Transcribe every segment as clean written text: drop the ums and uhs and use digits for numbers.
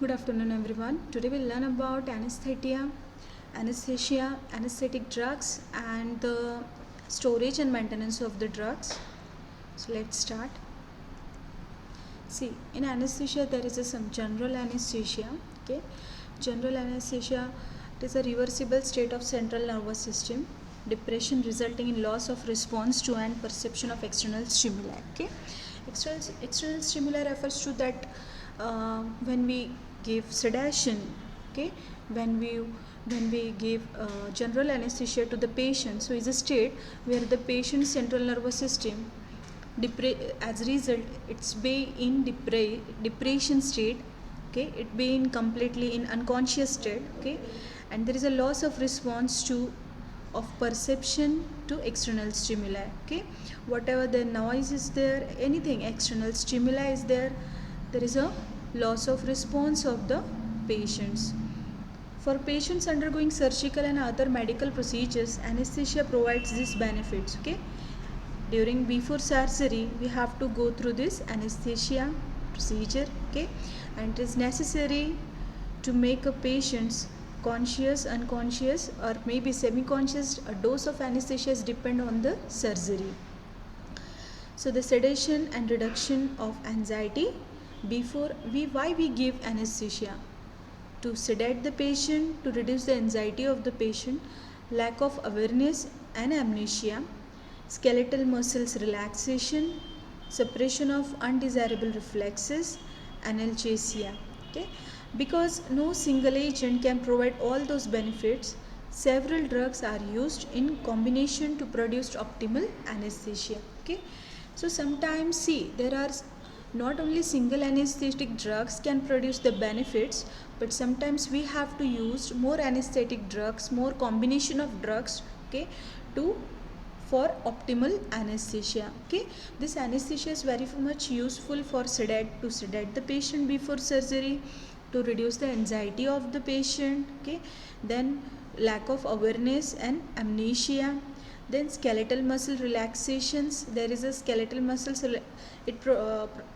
Good afternoon, everyone. Today we'll learn about anesthesia, anesthetic drugs, and the storage and maintenance of the drugs. So let's start. See, in anesthesia there is some general anesthesia. Okay, general anesthesia, it is a reversible state of central nervous system. Depression resulting in loss of response to and perception of external stimuli. Okay, external stimuli refers to that when we give sedation. Okay, when we give general anesthesia to the patient, so is a state where the patient's central nervous system as a result it's be in depression state. Okay, it be in completely in unconscious state. Okay, and there is a loss of response to of perception to external stimuli. Okay, whatever the noise is there, anything external stimuli is there, there is a loss of response of the patients. For patients undergoing surgical and other medical procedures, anesthesia provides these benefits. Okay, during before surgery we have to go through this anesthesia procedure. Okay, and it is necessary to make a patient's conscious, unconscious, or maybe semi-conscious. A dose of anesthesia is depend on the surgery. So the sedation and reduction of anxiety before why we give anesthesia, to sedate the patient, to reduce the anxiety of the patient, lack of awareness and amnesia, skeletal muscles relaxation, suppression of undesirable reflexes, analgesia. Okay, because no single agent can provide all those benefits, several drugs are used in combination to produce optimal anesthesia. Okay, so sometimes see there are not only single anesthetic drugs can produce the benefits, but sometimes we have to use more anesthetic drugs, more combination of drugs. Okay, to for optimal anesthesia. Okay, this anesthesia is very much useful for to sedate the patient before surgery, to reduce the anxiety of the patient. Okay, then lack of awareness and amnesia, then skeletal muscle relaxations. There is a skeletal muscles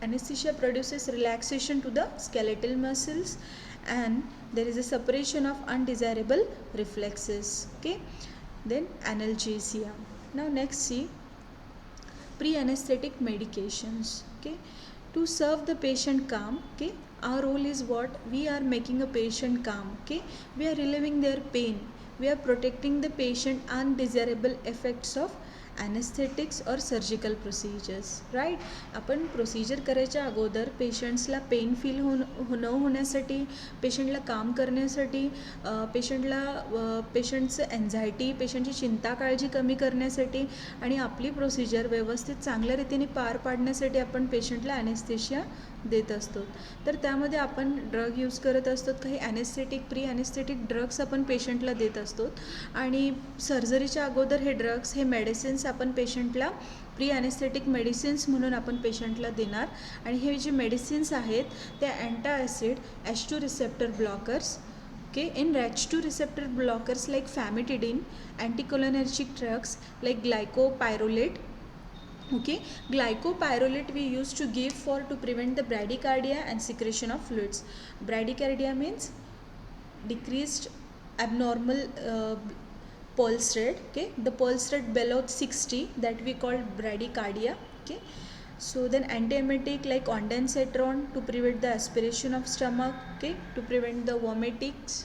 anesthesia produces relaxation to the skeletal muscles, and there is a separation of undesirable reflexes. Okay, then analgesia. Now next see pre-anesthetic medications. Okay, to serve the patient calm. Okay, our role is what, we are making a patient calm. Okay, we are relieving their pain, we are protecting the patient undesirable effects of anesthetics or surgical procedures. Right, आपण procedure करायच्या अगोदर पेशंट्सला pain feel न होण्यासाठी, पेशंटला काम करण्यासाठी, पेशंटचं anxiety, पेशंटची चिंता काळजी कमी करण्यासाठी आणि आपली प्रोसिजर व्यवस्थित चांगल्या रीतीने पार पाडण्यासाठी आपण पेशंटला ॲनेस्थेशिया देत असतो. तर त्यामध्ये आपण ड्रग यूज करत असतो, काही ॲनेस्थेटिक प्री ॲनेस्थेटिक ड्रग्स आपण पेशंटला देत असतो, आणि सर्जरीच्या अगोदर हे ड्रग्स, हे मेडिसिन्स आपण पेशंटला प्री ॲनेस्थेटिक मेडिसिन्स म्हणून आपण पेशंटला देणार. आणि हे जे मेडिसिन्स आहेत ते अँटा-ॲसिड H2 receptor blockers. Okay, in H2 receptor blockers like famotidine, anticholinergic drugs like glycopyrrolate. Okay, glycopyrrolate we used to give for to prevent the bradycardia and secretion of fluids. Bradycardia means decreased abnormal pulse rate. Okay, the pulse rate below 60, that we call bradycardia. Okay, so then antiemetic like ondansetron to prevent the aspiration of stomach. Okay, to prevent the vomitings.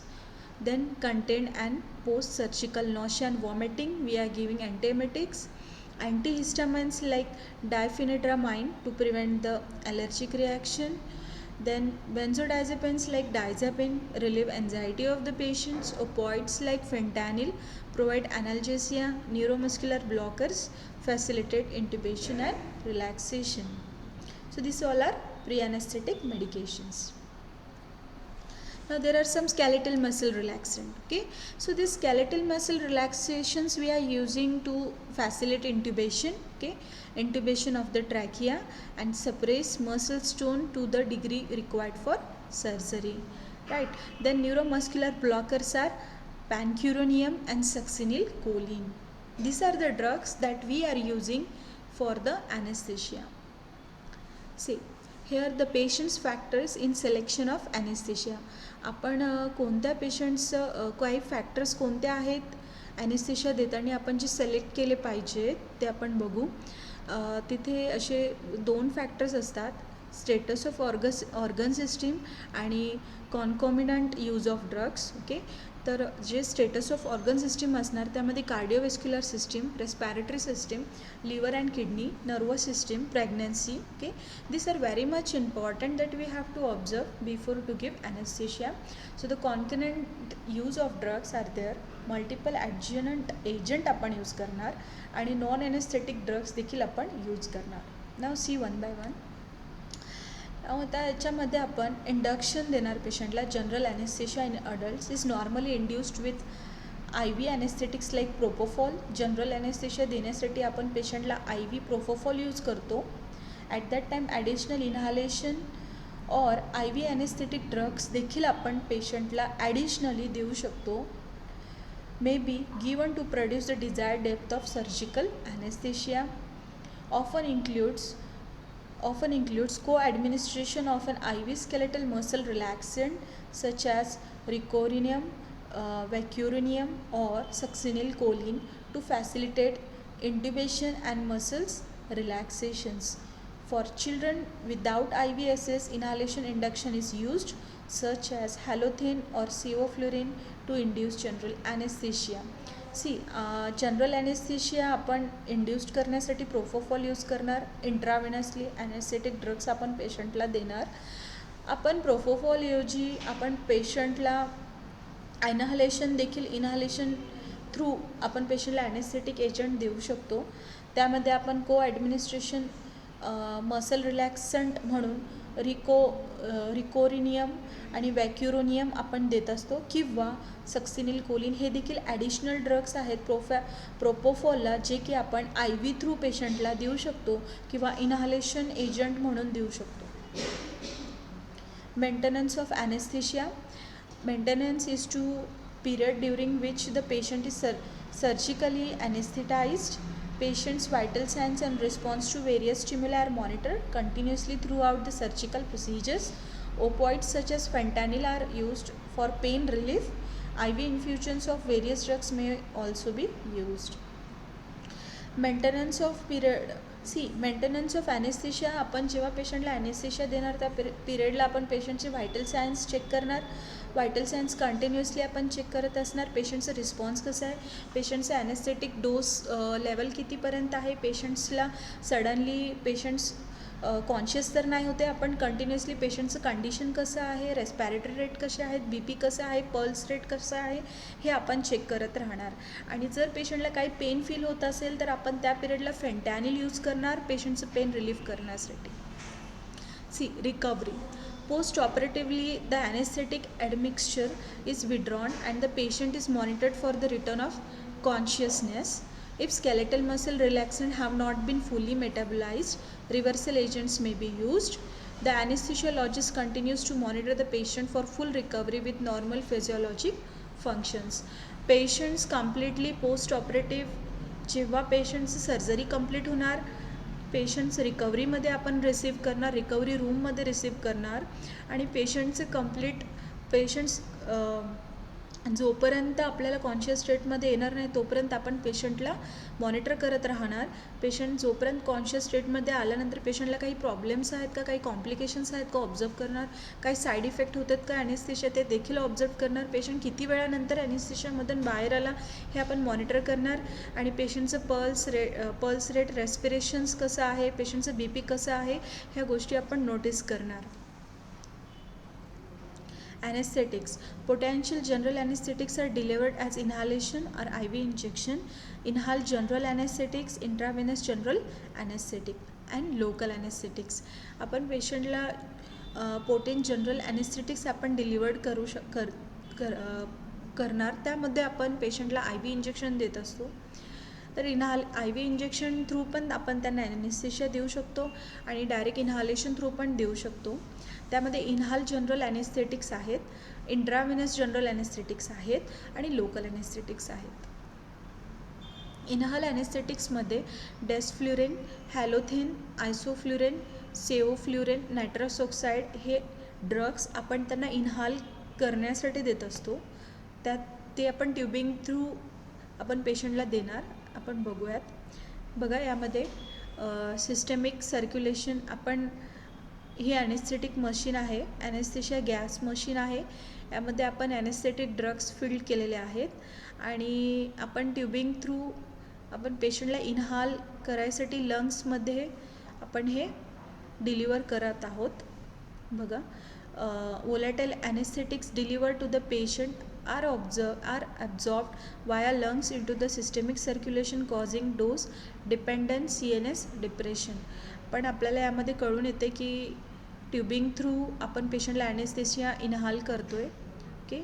Then contained and post surgical nausea and vomiting, we are giving antiemetics. Antihistamines like diphenhydramine to prevent the allergic reaction. Then benzodiazepines like diazepam relieve anxiety of the patients. Opioids like fentanyl provide analgesia. Neuromuscular blockers facilitate intubation and relaxation. So these all are pre-anesthetic medications. Now there are some skeletal muscle relaxant. Okay, so these skeletal muscle relaxations we are using to facilitate intubation. Okay, intubation of the trachea and suppress muscle tone to the degree required for surgery. Right. Then neuromuscular blockers are pancuronium and succinylcholine. These are the drugs that we are using for the anesthesia. See, hair the patients factors in selection of anaesthesia. आपण कोणत्या पेशंट्सचं काही factors कोणत्या आहेत anaesthesia देताना आपण जे select केले पाहिजेत ते आपण बघू. तिथे असे 2 फॅक्टर्स असतात, स्टेटस ऑफ ऑर्गन सिस्टीम आणि concomitant use of drugs. Okay, तर जे स्टेटस ऑफ ऑर्गन सिस्टीम असणार त्यामध्ये cardiovascular system, respiratory system, liver and kidney, nervous system, pregnancy. Okay, these are very much important that we have to observe before to give anesthesia. So the concurrent use of drugs are there. Multiple adjuvant agent आपण use करणार आणि non anaesthetic drugs देखील आपण use करणार. नाव see one by one. आता याच्यामध्ये आपण इंडक्शन देणार पेशंटला. General anaesthesia in adults is normally induced with I V anaesthetics like propofol. General anaesthesia देण्यासाठी आपण पेशंटला आय व्ही प्रोपोफॉल यूज करतो. At that time additional inhalation और आय व्ही ॲनेस्थेटिक ड्रग्स देखील आपण पेशंटला ॲडिशनली देऊ शकतो. may be given to produce the desired depth of surgical anesthesia. Often includes co-administration of an IV skeletal muscle relaxant such as ricuronium, vecuronium or succinylcholine to facilitate intubation and muscles relaxations. For children without IVSS, inhalation induction is used such as halothane or sevoflurane to induce general anesthesia. General anaesthesia आपण induced करण्यासाठी propofol use करणार. इंट्राव्हेनसली ॲनेस्थेटिक drugs आपण पेशंटला देणार. आपण propofol ऐवजी आपण पेशंटला इन्हालेशन थ्रू आपण पेशंटला ॲनेस्थेटिक एजंट देऊ शकतो. त्यामध्ये आपण ॲडमिनिस्ट्रेशन मसल रिलॅक्संट म्हणून रिकोरिनियम आणि वॅक्युरोनियम आपण देत असतो किंवा सक्सिनिलकोलिन हे देखील ॲडिशनल ड्रग्स आहेत प्रोपोफॉलला, जे की आपण आय व्ही थ्रू पेशंटला देऊ शकतो किंवा इन्हालेशन एजंट म्हणून देऊ शकतो. Maintenance of anaesthesia. Maintenance is to period during which the patient is surgically anesthetized. Patient's vital signs and response to various stimuli are monitored continuously throughout the surgical procedures. Opioids such as fentanyl are used for pain relief. IV infusions of various drugs may also be used. Maintenance off period. Maintenance of anaesthesia. आपण जेव्हा पेशंटला anaesthesia देणार त्या पिरियडला आपण पेशंटचे vital science check करणार. Vital science continuously आपण check करत असणार. पेशंटचा रिस्पॉन्स कसा आहे, पेशंटचा ॲनेस्थेटिक डोस लेवल कितीपर्यंत आहे, पेशंट्सला सडनली पेशंट्स कॉन्शियस तर नाही होते, आपण कंटिन्युअसली पेशंटचं कंडिशन कसं आहे, रेस्पिरेटरी रेट कसे आहेत, बी पी कसं आहे, पल्स रेट कसं आहे, हे आपण चेक करत राहणार. आणि जर पेशंटला काही पेन फील होत असेल तर आपण त्या पिरियडला फेंटॅनिल यूज करणार पेशंटचं पेन रिलीफ करण्यासाठी. Recovery. Post operatively, the anesthetic admixture is withdrawn and the patient is monitored for the return of consciousness. If skeletal muscle relaxants have not been fully metabolized, reversal agents may be used. The anesthesiologist continues to monitor the patient for full recovery with normal physiologic functions. Patients completely post operative, जेव्हा पेशंटचं surgery complete होणार, patients रिकव्हरीमध्ये आपण receive करणार, recovery रूममध्ये receive करणार आणि patients जोपर्यंत आपल्याला कॉन्शियस स्टेटमध्ये येणार नाही तोपर्यंत आपण पेशंटला मॉनिटर करत राहणार. पेशंट जोपर्यंत कॉन्शियस स्टेटमध्ये आल्यानंतर पेशंटला काही प्रॉब्लेम्स आहेत का, काही कॉम्प्लिकेशन्स आहेत का ऑब्झर्व करणार, काही साईड इफेक्ट होतात का ॲनेस्थेशिया ते देखील ऑब्झर्व करणार. पेशंट किती वेळानंतर ॲनेस्थेशियामधून बाहेर आला हे आपण मॉनिटर करणार. आणि पेशंटचं पल्स रेट, रेस्पिरेशन्स कसं आहे, पेशंटचं बी पी कसं आहे, ह्या गोष्टी आपण नोटीस करणार. Anesthetics. Potential general anesthetics are delivered as inhalation or IV injection. Inhaled general anesthetics, intravenous general anesthetic and local anesthetics. आपण पेशंटला पोटेंट जनरल ॲनेस्थेटिक्स आपण डिलिवर्ड करणार. त्यामध्ये आपण पेशंटला आय व्ही इंजेक्शन देत असतो. तर आय व्ही इंजेक्शन थ्रू पण आपण त्यांना ॲनेस्थेशिया देऊ शकतो आणि डायरेक्ट इन्हालेशन थ्रू पण देऊ शकतो. त्यामध्ये इन्हाल जनरल ॲनेस्थेटिक्स आहेत, इंट्राव्हेनस जनरल ॲनेस्थेटिक्स आहेत आणि लोकल ॲनेस्थेटिक्स आहेत. इन्हाल ॲनेस्थेटिक्समध्ये डेस्फ्लुरेन, हॅलोथेन, आयसोफ्लुरेन, सेओफ्ल्युरेन, नायट्रस ऑक्साईड हे ड्रग्स आपण त्यांना इनहाल करण्यासाठी देत असतो. त्यात ते आपण ट्युबिंग थ्रू आपण पेशंटला देणार. आपण बघूयात. बघा यामध्ये सिस्टेमिक सर्क्युलेशन, आपण ही ॲनेस्थेटिक मशीन आहे, ॲनेस्थेशिया गॅस मशीन आहे. यामध्ये आपण ॲनेस्थेटिक ड्रग्स फिल्ड केलेले आहेत आणि आपण ट्युबिंग थ्रू आपण पेशंटला इनहाल करायसाठी लंग्समध्ये आपण हे डिलिव्हर करत आहोत. बघा, volatile anesthetics delivered to the patient are absorbed via lungs into the systemic circulation causing dose dependent CNS depression. पण आपल्याला यामध्ये कळून येते की ट्युबिंग थ्रू आपण पेशंटला ॲनेस्थेशिया इनहाल करतोय. ओके,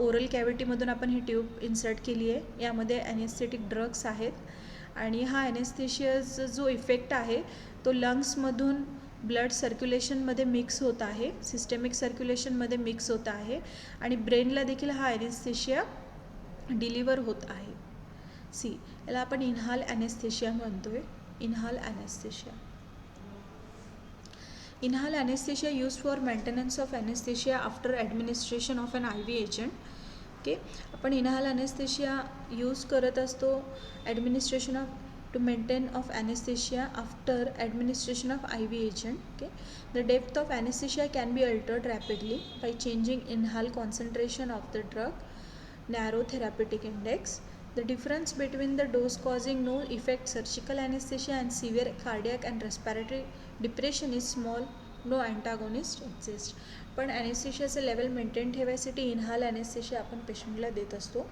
ओरल कॅव्हिटीमधून आपण ही ट्यूब इन्सर्ट केली आहे. यामध्ये ॲनेस्थेटिक ड्रग्स आहेत आणि हा ॲनेस्थेशियाचा जो इफेक्ट आहे तो लंग्समधून ब्लड सर्क्युलेशनमध्ये मिक्स होत आहे, सिस्टेमिक सर्क्युलेशनमध्ये मिक्स होत आहे आणि ब्रेनला देखील हा ॲनेस्थेशिया डिलिव्हर होत आहे. सी, याला आपण इनहाल ॲनेस्थेशिया म्हणतोय. इनहाल anaesthesia. Inhale anesthesia used for maintenance of anesthesia after administration of an IV agent. Okay, आपण इनहाल ॲनेस्थेशिया यूज करत असतो administration of to maintain of anaesthesia after administration of IV agent. Okay, the depth of anesthesia can be altered rapidly by changing inhale concentration of the drug, narrow therapeutic index. The difference between the dose causing no effect surgical anesthesia and severe cardiac and respiratory depression is small. No antagonist exist. पण ॲनेस्थेशियाचं level maintain ठेवायसाठी इनहाल anaesthesia आपण पेशंटला देत असतो.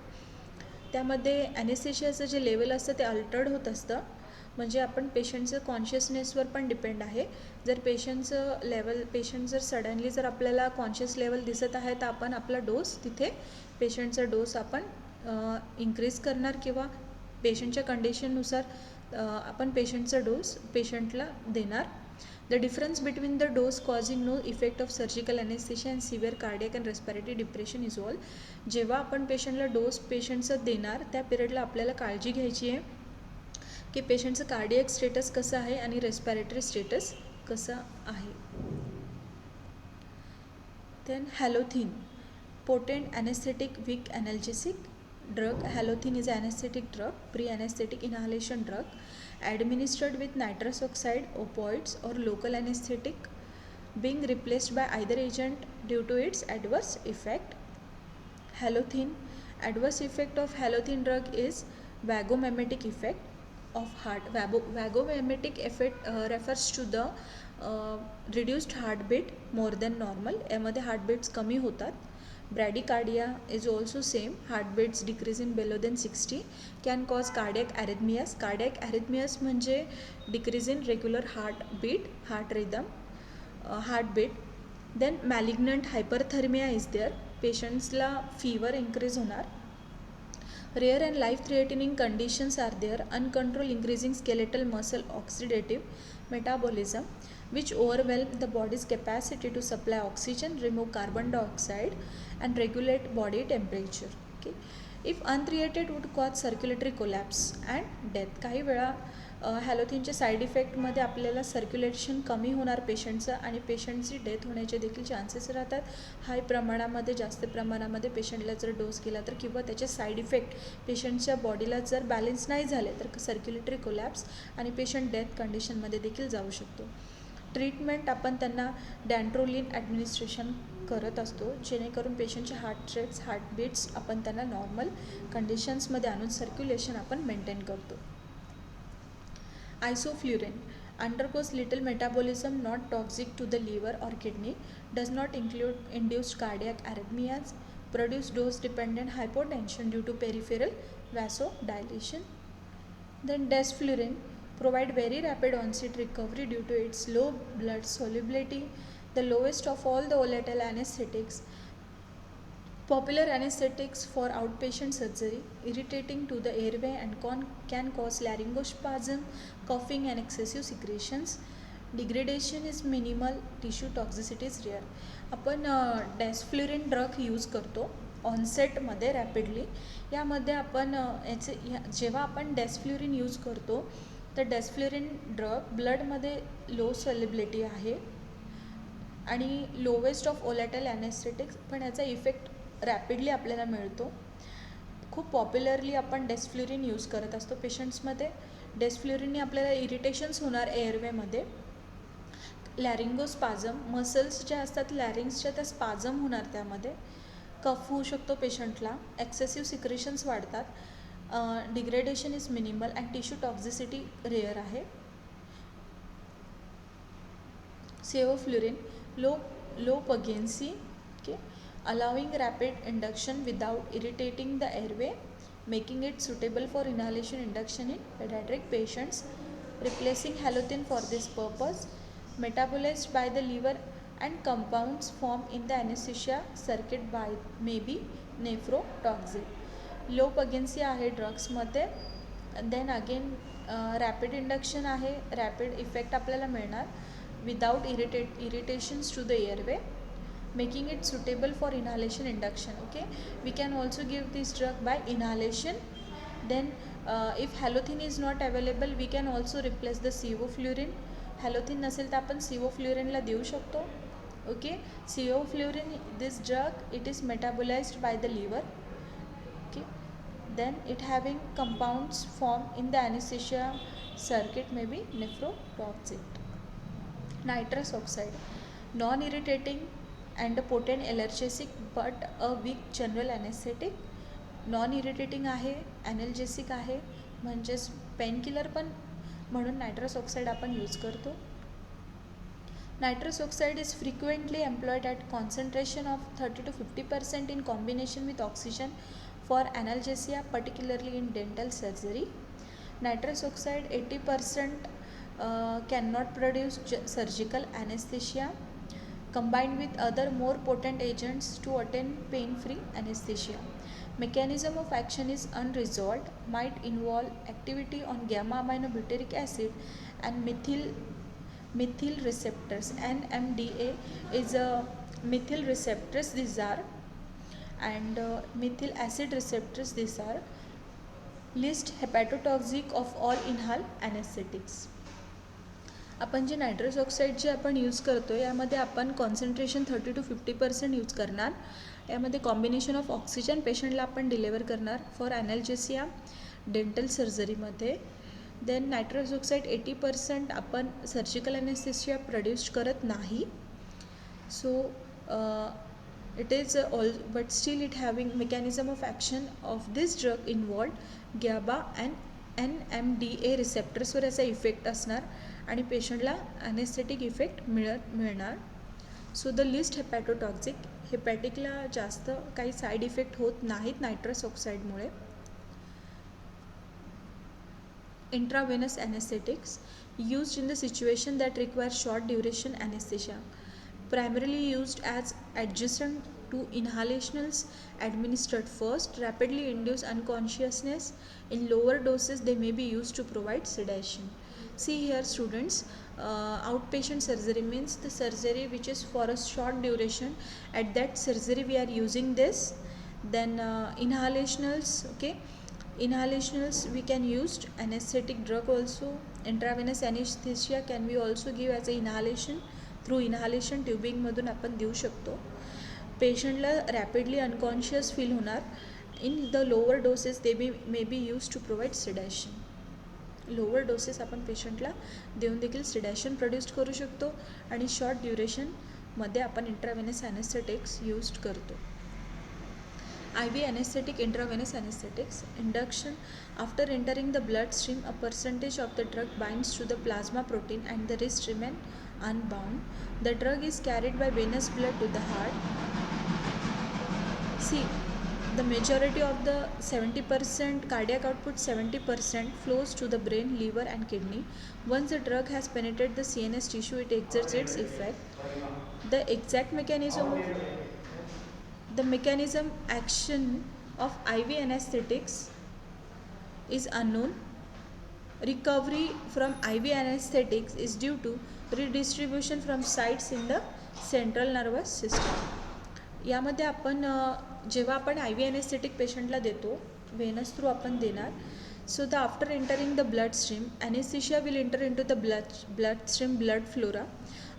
त्यामध्ये ॲनेस्थेशियाचं जे level असतं ते अल्टर्ड होत असतं. म्हणजे आपण पेशंटचं कॉन्शियसनेसवर पण डिपेंड आहे. जर पेशंट जर सडनली जर आपल्याला कॉन्शियस लेवल दिसत आहे तर आपण आपला डोस तिथे पेशंटचा डोस आपण इन्क्रीज करणार किंवा पेशंटच्या कंडिशननुसार आपण पेशंटचा डोस पेशंटला देणार. The difference between the dose causing no effect of surgical anaesthesia and severe cardiac and respiratory depression is all. जेव्हा आपण पेशंटला डोस पेशंटचा देणार त्या पिरियडला आपल्याला काळजी घ्यायची आहे की पेशंटचं कार्डियक स्टेटस कसं आहे आणि रेस्पिरेटरी स्टेटस कसं आहे. Then halothane, potent anaesthetic weak analgesic drug. Halothane is an anesthetic drug, pre-anesthetic inhalation drug administered with nitrous oxide, opioids or local anesthetic, being replaced by either agent due to its adverse effect. Halothane, adverse effect of halothane drug is vagomimetic effect of heart. Vagomimetic effect refers to the reduced heartbeat more than normal. यामध्ये heartbeats कमी होतात. Bradycardia is also same. Heartbeats decreasing below than 60 can cause cardiac arrhythmias. Cardiac arrhythmias म्हणजे decrease in regular heartbeat, heart rhythm, heartbeat. Then malignant hyperthermia is there. Patientsला fever increase होणार. Rare and life-threatening conditions are there. Uncontrolled increasing skeletal muscle oxidative metabolism, which overwhelm the body's capacity to supply oxygen, remove carbon dioxide, and regulate body temperature. Okay, if untreated would cause circulatory collapse and death. काही वेळा हॅलोथिनच्या side इफेक्टमध्ये आपल्याला circulation कमी होणार पेशंटचं आणि पेशंटची death होण्याचे देखील चान्सेस राहतात. हाय प्रमाणामध्ये जास्त प्रमाणामध्ये पेशंटला जर डोस केला तर किंवा त्याचे साईड इफेक्ट पेशंटच्या बॉडीला जर बॅलन्स नाही झाले तर सर्क्युलेटरी कोलॅप्स आणि पेशंट डेथ कंडिशनमध्ये देखील जाऊ शकतो. ट्रीटमेंट आपण त्यांना डॅन्ड्रोलिन ॲडमिनिस्ट्रेशन करत असतो जेणेकरून पेशंटचे हार्टबीट्स आपण त्यांना नॉर्मल कंडिशन्समध्ये आणून सर्क्युलेशन आपण मेंटेन करतो. Isoflurane undergoes little metabolism, not toxic to the liver or kidney, does not include induced cardiac arrhythmias, produce dose dependent hypotension due to peripheral vasodilation. Then desflurane provide very rapid onset recovery due to its low blood solubility, the lowest of all the volatile anesthetics. Popular anesthetics for outpatient surgery, irritating to the airway and can cause laryngospasm, coughing and excessive secretions. Degradation is minimal, tissue toxicity is rare. आपण डेस्फ्लुरिन drug use करतो ऑनसेटमध्ये rapidly. यामध्ये आपण जेव्हा आपण डेस्फ्लुरिन use करतो तर डेस्फ्लुरिन drug ब्लडमध्ये low solubility आहे आणि लोवेस्ट ऑफ ओलॅटाईल ॲनेस्थेटिक्स, पण याचा इफेक्ट रॅपिडली आपल्याला मिळतो. खूप पॉप्युलरली आपण डेस्फ्लुरिन यूज करत असतो पेशंट्समध्ये. डेस्फ्लुरिनने आपल्याला इरिटेशन्स होणार एअरवेमध्ये, लॅरिंगोस्पाझम, मसल्स ज्या असतात लॅरिंग्सच्या त्या स्पाझम होणार, त्यामध्ये कफ होऊ शकतो पेशंटला, एक्सेसिव्ह सिक्रेशन्स वाढतात, degradation is minimal and tissue toxicity rare आहे. Sevoflurane low potency, okay, allowing rapid induction without irritating the airway, making it suitable for inhalation induction in pediatric patients, replacing halothane for this purpose, metabolized by the liver and compounds formed in the anesthesia circuit by may be nephrotoxic. Low potency आहे ड्रग्समध्ये. Then again rapid induction आहे, rapid effect आपल्याला मिळणार without irritations to the airway, making it suitable for inhalation induction. Okay, we can also give this drug by inhalation. Then if halothane is not available, we can also replace the sevoflurane. halothane नसेल तर आपण sevofluraneला देऊ शकतो. Okay, sevoflurane, this drug, it is metabolized by the liver. Okay, then it having compounds formed in the anesthesia circuit may be nephrotoxic. Nitrous oxide, non-irritating and a potent analgesic but a weak general anesthetic. non-irritating आहे, ॲनल्जेसिक आहे, म्हणजेच painkiller पण म्हणून nitrous oxide आपण use करतो. Nitrous oxide is frequently employed at concentration of 30 to 50% in combination with oxygen for analgesia, particularly in dental surgery. Nitrous oxide 80% cannot produce surgical anesthesia, combined with other more potent agents to attain pain-free anesthesia. Mechanism of action is unresolved, might involve activity on gamma aminobutyric acid and methyl receptors. NMDA is a methyl receptors, these are, and methyl acid receptors, these are. List hepatotoxic of all inhaled anesthetics. आपण जे nitrous oxide जे आपण use करतो यामध्ये आपण concentration 30 to 50% use करणार. यामध्ये combination of oxygen पेशंटला आपण डिलेवर करणार फॉर ॲनल्जेसिया डेंटल सर्जरीमध्ये. देन नायट्रस ऑक्साईड 80% आपण सर्जिकल ॲनेस्थेसिया प्रोड्यूस करत नाही. So it is all, but still it having mechanism of action of this drug involved GABA and NMDA receptors वर याचा effect असणार आणि पेशंटला ॲनेस्थेटिक इफेक्ट मिळणार. सो द लिस्ट हेपॅटोटॉक्झिक, हेपॅटिकला जास्त काही साईड इफेक्ट होत नाहीत नायट्रस ऑक्साईडमुळे. Intravenous anaesthetics used in the situation that require short duration anesthesia, primarily used as adjunct to inhalationals administered first, rapidly induce unconsciousness. In lower doses they may be used to provide sedation. See here students, outpatient surgery means the surgery which is for a short duration. At that surgery we are using this. Then inhalationals, okay, inhalationals we can use anesthetic drug also. Intravenous anesthesia can be also give as a inhalation, through inhalation tubing मधून आपण देऊ शकतो. पेशंटला rapidly unconscious feel होणार. In the lower doses they may be use to provide sedation. Lower doses आपण पेशंटला देऊन देखील सिडॅशन प्रोड्यूस करू शकतो आणि शॉर्ट ड्युरेशनमध्ये आपण इंट्राव्हेनस ॲनेस्थेटिक्स यूज करतो. IV anesthetic, intravenous anesthetics. Induction. After entering the bloodstream, a percentage of the drug binds to the plasma protein and the rest remain unbound. The drug is carried by venous blood to the heart. See, the majority of the 70% cardiac output, 70% flows to the brain, liver and kidney. Once the drug has penetrated the CNS tissue, it exerts its effect. The exact mechanism action of IV anesthetics is unknown. Recovery from IV anesthetics is due to redistribution from sites in the central nervous system. यामध्ये आपण जेव्हा आपण IV anesthetic पेशंटला देतो, Venus through आपण देणार, So the after entering the bloodstream, anesthesia will enter into the bloodstream blood flora.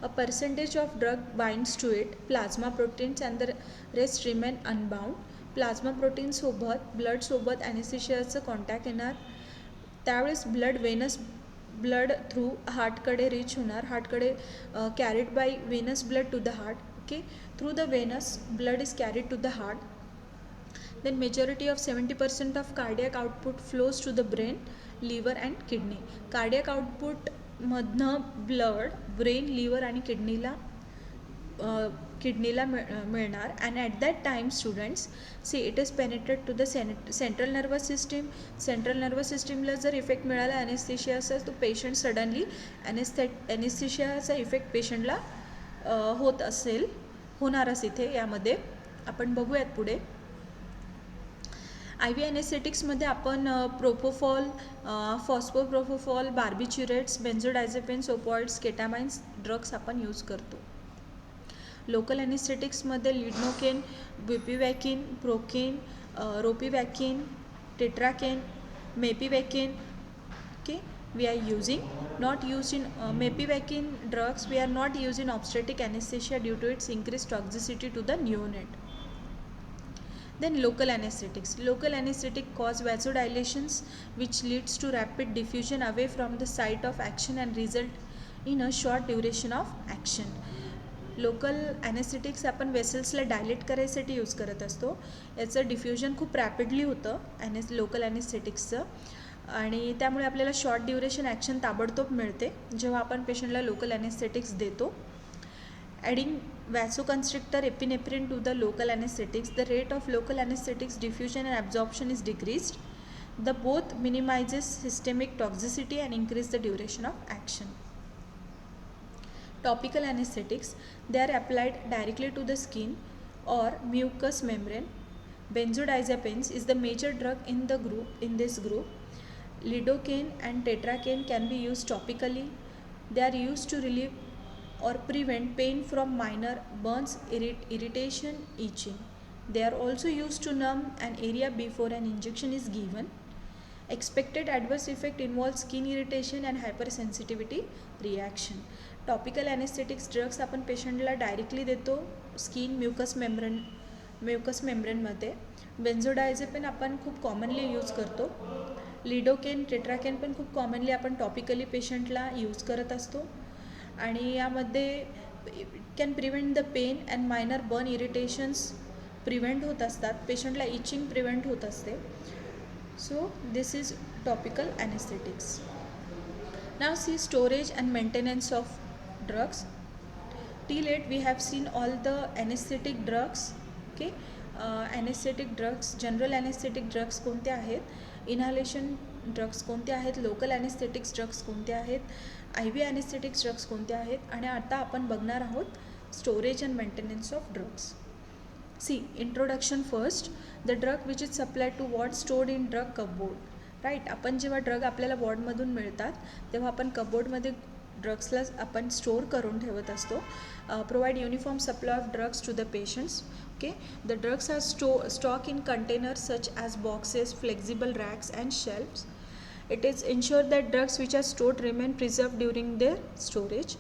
A percentage of drug binds to it, plasma proteins, and the rest remain unbound. Plasma protein सोबत blood सोबत ॲनेस्थेशियाचं contact येणार, त्यावेळेस blood through हार्टकडे reach होणार, हार्टकडे carried by venous blood to the heart. Okay, through the venous blood is carried to the heart. Then majority of 70% of cardiac output flows to the brain, liver and kidney. Cardiac output मधनं blood brain, liver आणि किडनीला मिळणार. And at that time students see it is penetrate to the central nervous system. Central nervous सिस्टीमला जर effect मिळाला ॲनेस्थेशियाचा, तो patient suddenly ॲनेस्थेशियाचा effect पेशंटला होणारच इथे. यामध्ये आपण बघूयात पुढे. IV ॲनेस्थेटिक्समध्ये आपण propofol, fospropofol, barbiturates, benzodiazepines, opioids, ketamines drugs आपण यूज करतो. लोकल ॲनेस्थेटिक्समध्ये lignocaine, bupivacaine, procaine, ropivacaine, tetracaine, mepivacaine. Okay, we are using, not used in mepivakin drugs we are not used in obstetric anesthesia due to its increased toxicity to the neonate. Then local anesthetics. Local anesthetic cause vasodilations which leads to rapid diffusion away from the site of action and result in a short duration of action. Local anaesthetics आपण वेसल्सला dilate करायसाठी use करत असतो. याचं diffusion खूप rapidly होतं local ॲनेस्थेटिक्सचं, आणि त्यामुळे आपल्याला शॉर्ट ड्युरेशन ॲक्शन ताबडतोब मिळते जेव्हा आपण पेशंटला लोकल ॲनेस्थेटिक्स देतो. Adding vasoconstrictor epinephrine to the local anesthetics, the rate of local anesthetics diffusion and absorption is decreased. The both minimizes systemic toxicity and increase the duration of action. Topical anesthetics, they are applied directly to the skin or mucous membrane. Benzodiazepines is the major drug in this group. Lidocaine and tetracaine can be used topically. They are used to relieve or prevent pain from minor burns, irritation, itching. They are also used to numb an area before an injection is given. Expected adverse effect involves skin irritation and hypersensitivity reaction. Topical anaesthetics drugs आपण पेशंटला directly देतो skin mucus मेम्ब्रेनमध्ये. बेन्झोडायझेपिन आपण खूप commonly use करतो. Lidocaine, tetracaine पण खूप commonly आपण topically पेशंटला यूज करत असतो, आणि यामध्ये it can prevent the pain and minor burn irritations prevent होत असतात, पेशंटला इचिंग प्रिव्हेंट होत असते. So this is topical anaesthetics. Now see storage and maintenance of drugs. Till late we have seen all the anesthetic drugs. Okay, anesthetic drugs, general anesthetic drugs कोणते आहेत, inhalation drugs कोणते आहेत, local anesthetics drugs कोणते आहेत, IV anesthetics drugs कोणते आहेत, आणि आता आपण बघणार आहोत storage and maintenance of drugs. See, introduction first. The drug which is supplied to ward stored in drug cupboard. Right, आपण जेव्हा ड्रग आपल्याला वॉर्डमधून मिळतात तेव्हा आपण कबोर्डमध्ये ड्रग्सला आपण स्टोअर करून ठेवत असतो. Provide uniform supply of drugs to the patients. Okay, the drugs are stock in containers such as boxes, flexible racks and shelves. It is ensure that drugs which are stored remain preserved during their storage.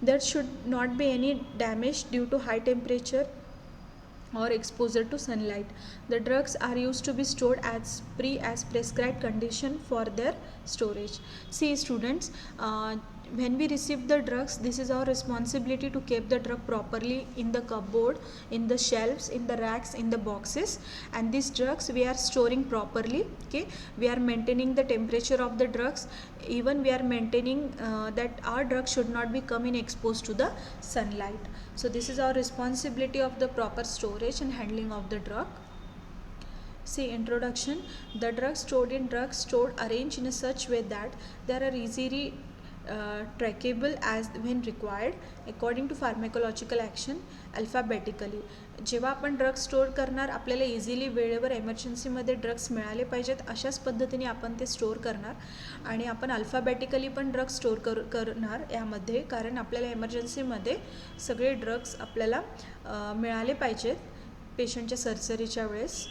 There should not be any damage due to high temperature or exposure to sunlight. The drugs are used to be stored as prescribed condition for their storage. See students, when we receive the drugs, this is our responsibility to keep the drug properly in the cupboard, in the shelves, in the racks, in the boxes, and these drugs we are storing properly. Okay, we are maintaining the temperature of the drugs, even we are maintaining that our drug should not be coming exposed to the sunlight. So this is our responsibility of the proper storage and handling of the drug. See, introduction. The drugs stored arranged in a such way that they are easily trackable as when required according to pharmacological action alphabetically. जेव्हा आपण drugs store करणार, आपल्याला easily वेळेवर एमर्जन्सीमध्ये drugs मिळाले पाहिजेत अशाच पद्धतीने आपण ते स्टोअर करणार, आणि आपण अल्फाबेटिकली पण ड्रग्स स्टोअर करणार यामध्ये, कारण आपल्याला एमर्जन्सीमध्ये सगळे ड्रग्स आपल्याला मिळाले पाहिजेत पेशंटच्या सर्जरीच्या वेळेस.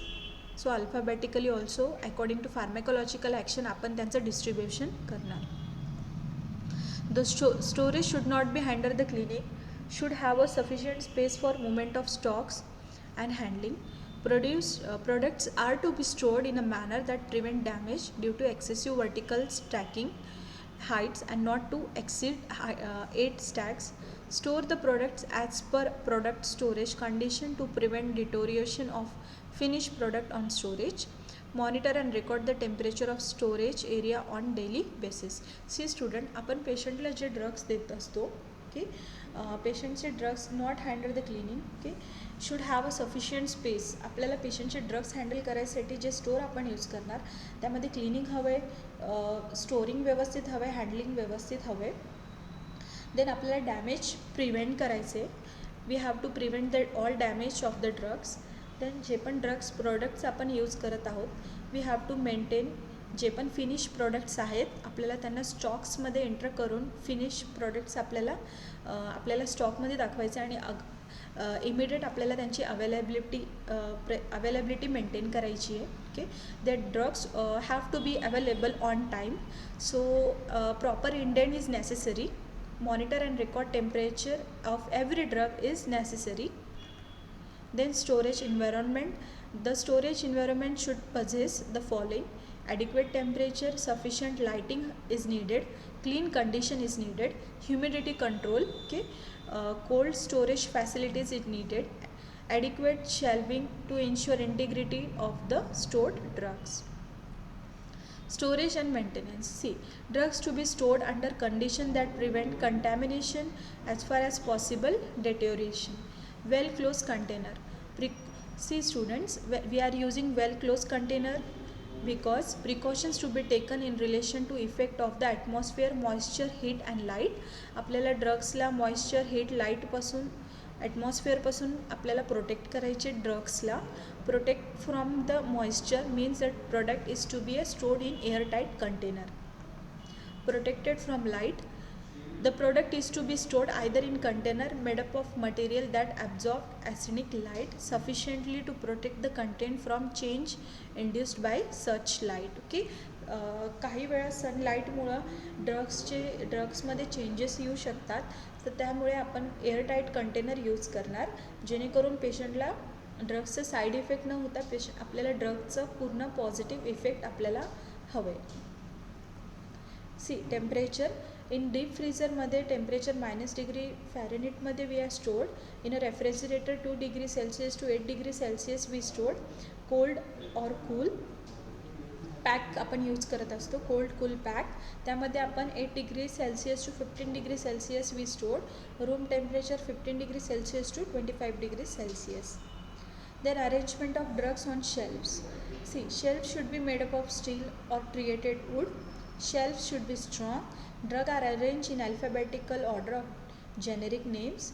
So alphabetically also according to pharmacological action आपण त्यांचं डिस्ट्रीब्युशन करणार. The storage should not be under the clinic, should have a sufficient space for movement of stocks and handling. Products are to be stored in a manner that prevent damage due to excessive vertical stacking heights and not to exceed 8 stacks. Store the products as per product storage condition to prevent deterioration of finished product on storage. Monitor and record the temperature of storage area on daily basis. See student, आपण पेशंटला जे drugs देत असतो, okay, पेशंटचे drugs not handle the cleaning, okay, should have a sufficient space. आपल्याला पेशंटचे drugs handle करायसाठी जे स्टोअर आपण यूज करणार त्यामध्ये क्लिनिंग हवं आहे, स्टोरिंग व्यवस्थित हवं आहे, हँडलिंग व्यवस्थित हवं आहे. देन आपल्याला डॅमेज प्रिव्हेंट करायचे. We have to prevent the all damage of the drugs. Then जे पण ड्रग्स प्रोडक्ट्स आपण यूज करत आहोत, वी हॅव टू मेंटेन जे पण फिनिश प्रोडक्ट्स आहेत आपल्याला त्यांना स्टॉक्समध्ये एंटर करून फिनिश प्रोडक्ट्स आपल्याला स्टॉकमध्ये दाखवायचे आणि इमिडिएट आपल्याला त्यांची अवेलेबिलिटी मेंटेन करायची आहे. Okay, that drugs have to be available on time. So proper indent is necessary. Monitor and record temperature of every drug is necessary. Then storage environment. The storage environment should possess the following: adequate temperature, sufficient lighting is needed, clean condition is needed, humidity control, okay, cold storage facilities is needed, adequate shelving to ensure integrity of the stored drugs. Storage and maintenance. See, drugs to be stored under condition that prevent contamination as far as possible deterioration. Well closed container. See students, we are using well closed container because precautions to be taken in relation to effect of the atmosphere, moisture, heat and light. आपल्याला ड्रग्सला moisture, heat, लाईटपासून, ॲटमॉस्फिअरपासून आपल्याला protect करायचे. ड्रग्सला protect from the moisture means that product is to be stored in airtight container. Protected from light. The product is to be stored either in container made up of material that absorb arsenic light sufficiently to protect the content from change induced by such light. Okay, काही वेळा सनलाईटमुळं ड्रग्समध्ये changes येऊ शकतात, तर त्यामुळे आपण airtight container use करणार जेणेकरून पेशंटला ड्रग्सचं साईड इफेक्ट न होता आपल्याला ड्रगचं पूर्ण पॉझिटिव्ह इफेक्ट आपल्याला हवं आहे. See temperature. इन डीप फ्रीझरमध्ये temperature -°F we are stored. In a refrigerator 2°C to 8°C we stored. Cold or cool pack आपण यूज करत असतो, कोल्ड कूल पॅक. त्यामध्ये आपण 8°C to 15°C we stored. रूम टेम्परेचर 15°C to 25°C. Then arrangement of drugs on shelves. See, shelves should be made up of steel or treated wood. Shelves should be strong. Drugs are arranged in alphabetical order of generic names.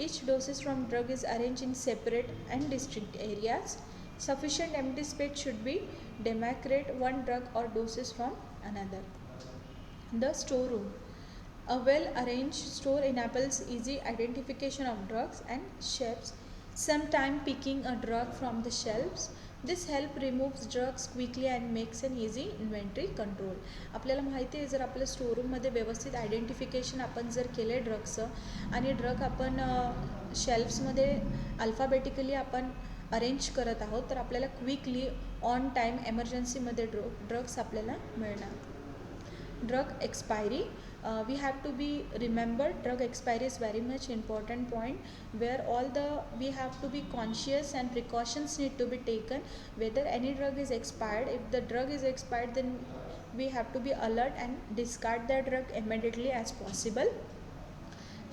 Each dosage from drug is arranged in separate and distinct areas. Sufficient empty space should be demarcate one drug or doses from another. The storeroom. A well arranged store enables easy identification of drugs and shelves. Sometime picking a drug from the shelves. This help removes drugs quickly and makes an easy inventory control. आपल्याला माहिती आहे, जर आपल्या स्टोरूममध्ये व्यवस्थित identification आपण जर केले ड्रग्सचं आणि ड्रग आपण शेल्फ्समध्ये अल्फाबेटिकली आपण अरेंज करत आहोत, तर आपल्याला क्विकली ऑन टाईम एमर्जन्सीमध्ये ड्रग्स आपल्याला मिळणार. Drug expiry. We have to be remembered drug expiry is very much important point where we have to be conscious and precautions need to be taken whether any drug is expired. If the drug is expired, then we have to be alert and discard that drug immediately as possible.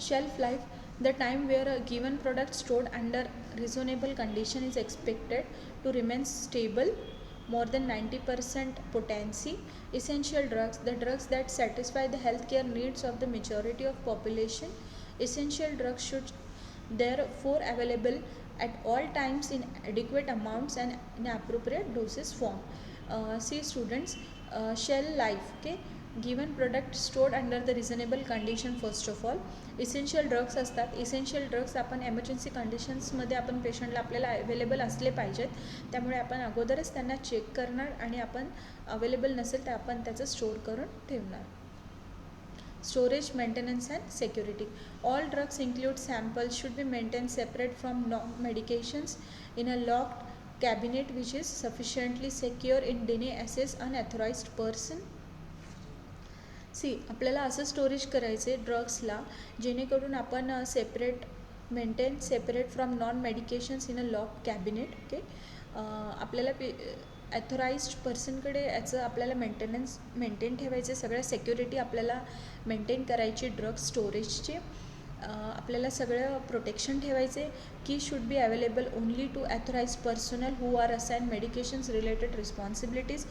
Shelf life. The time where a given product stored under reasonable condition is expected to remain stable more than 90% potency. Essential drugs. The drugs that satisfy the healthcare needs of the majority of population. Essential drugs should therefore available at all times in adequate amounts and in appropriate doses form. See students, shelf life. Okay, given product stored under the reasonable condition. First of all essential drugs असतात. Essential drugs आपण emergency कंडिशन्समध्ये आपण पेशंटला आपल्याला available असले पाहिजेत, त्यामुळे आपण अगोदरच त्यांना चेक करणार आणि आपण अवेलेबल नसेल तर आपण त्याचं स्टोअर करून ठेवणार. Storage, maintenance and security. All drugs include samples should be maintained separate from medications in a locked cabinet which is sufficiently secure in deny access unauthorized person. आपल्याला असं स्टोरेज करायचे ड्रग्सला जेणेकरून आपण maintain separate from non medications in a lock cabinet. Okay, आपल्याला ॲथोराइज्ड पर्सनकडे याचं आपल्याला maintain ठेवायचे, सगळ्या सेक्युरिटी आपल्याला मेंटेन करायची ड्रग स्टोरेजचे. आपल्याला सगळं प्रोटेक्शन ठेवायचे. Key should be available only to authorised personnel who are assign medications related responsibilities.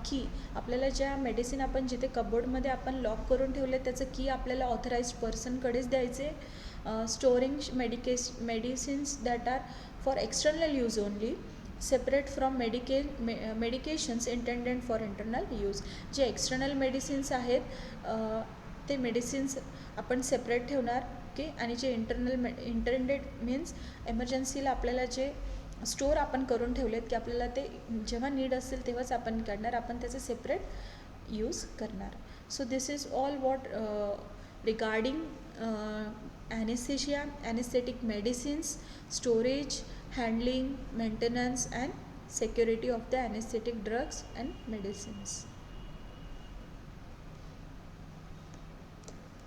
Key आपल्याला ज्या मेडिसिन आपण जिथे कबोर्डमध्ये आपण लॉक करून ठेवले त्याचं की आपल्याला ऑथराइज्ड पर्सनकडेच द्यायचे. Storing medicines that are for external use only, separate from medications intended for internal use. जे एक्सटर्नल मेडिसिन्स आहेत ते मेडिसिन्स आपण सेपरेट ठेवणार. ओके, आणि जे इंटेंडेड मीन्स एमर्जन्सीला आपल्याला जे स्टोअर आपण करून ठेवलेत की आपल्याला ते जेव्हा नीड असेल तेव्हाच आपण काढणार, आपण त्याचं सेपरेट यूज करणार. So this is all what regarding anesthesia, anesthetic medicines, storage, handling, maintenance and security of the anesthetic drugs and medicines.